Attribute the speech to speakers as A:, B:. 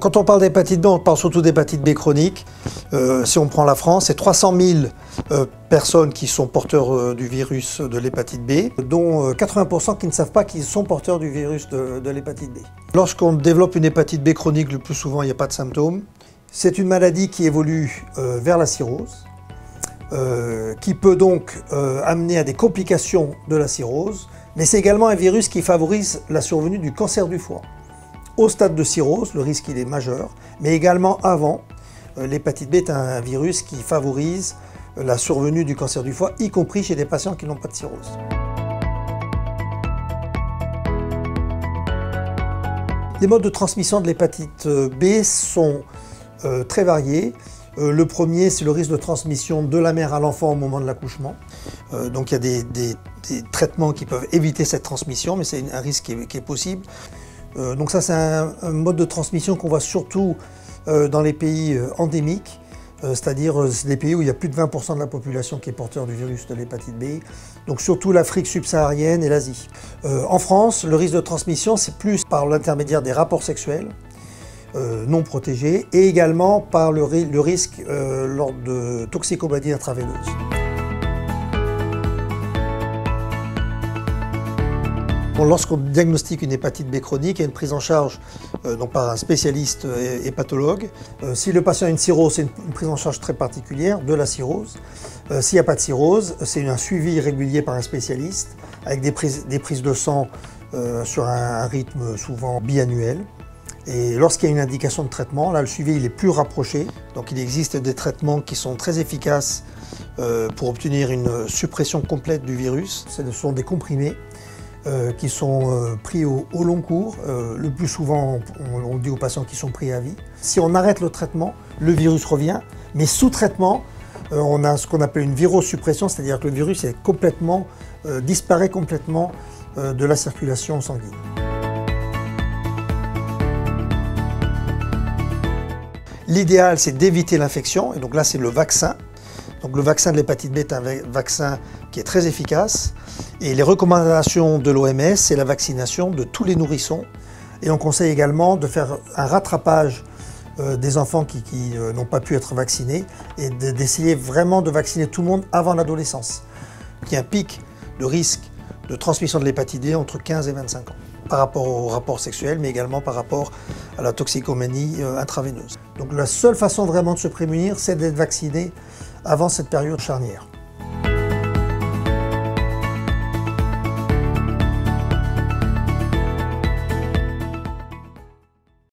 A: Quand on parle d'hépatite B, on parle surtout d'hépatite B chronique. Si on prend la France, c'est 300 000 personnes qui sont porteurs du virus de l'hépatite B, dont 80% qui ne savent pas qu'ils sont porteurs du virus de l'hépatite B. Lorsqu'on développe une hépatite B chronique, le plus souvent, il n'y a pas de symptômes. C'est une maladie qui évolue vers la cirrhose, qui peut donc amener à des complications de la cirrhose, mais c'est également un virus qui favorise la survenue du cancer du foie. Au stade de cirrhose, le risque il est majeur, mais également avant. L'hépatite B est un virus qui favorise la survenue du cancer du foie, y compris chez des patients qui n'ont pas de cirrhose. Les modes de transmission de l'hépatite B sont très variés. Le premier, c'est le risque de transmission de la mère à l'enfant au moment de l'accouchement. Donc il y a des traitements qui peuvent éviter cette transmission, mais c'est un risque qui est possible. Donc ça, c'est un mode de transmission qu'on voit surtout dans les pays endémiques, c'est-à-dire les pays où il y a plus de 20% de la population qui est porteur du virus de l'hépatite B, donc surtout l'Afrique subsaharienne et l'Asie. En France, le risque de transmission, c'est plus par l'intermédiaire des rapports sexuels non protégés et également par le risque lors de toxicomanie intraveineuse. Lorsqu'on diagnostique une hépatite B chronique, il y a une prise en charge donc par un spécialiste hépatologue. Si le patient a une cirrhose, c'est une prise en charge très particulière de la cirrhose. S'il n'y a pas de cirrhose, c'est un suivi régulier par un spécialiste avec des prises de sang sur un rythme souvent biannuel. Et lorsqu'il y a une indication de traitement, là le suivi il est plus rapproché. Donc il existe des traitements qui sont très efficaces pour obtenir une suppression complète du virus. Ce sont des comprimés qui sont pris au long cours. Le plus souvent, on dit aux patients qu'ils sont pris à vie. Si on arrête le traitement, le virus revient, mais sous traitement, on a ce qu'on appelle une virosuppression, c'est-à-dire que le virus est disparaît complètement de la circulation sanguine. L'idéal, c'est d'éviter l'infection, et donc là, c'est le vaccin. Donc le vaccin de l'hépatite B est un vaccin qui est très efficace. Et les recommandations de l'OMS, c'est la vaccination de tous les nourrissons. Et on conseille également de faire un rattrapage des enfants qui n'ont pas pu être vaccinés et d'essayer vraiment de vacciner tout le monde avant l'adolescence. Il y a un pic de risque de transmission de l'hépatite B entre 15 et 25 ans, par rapport au rapport sexuel, mais également par rapport à la toxicomanie intraveineuse. Donc la seule façon vraiment de se prémunir, c'est d'être vacciné avant cette période charnière.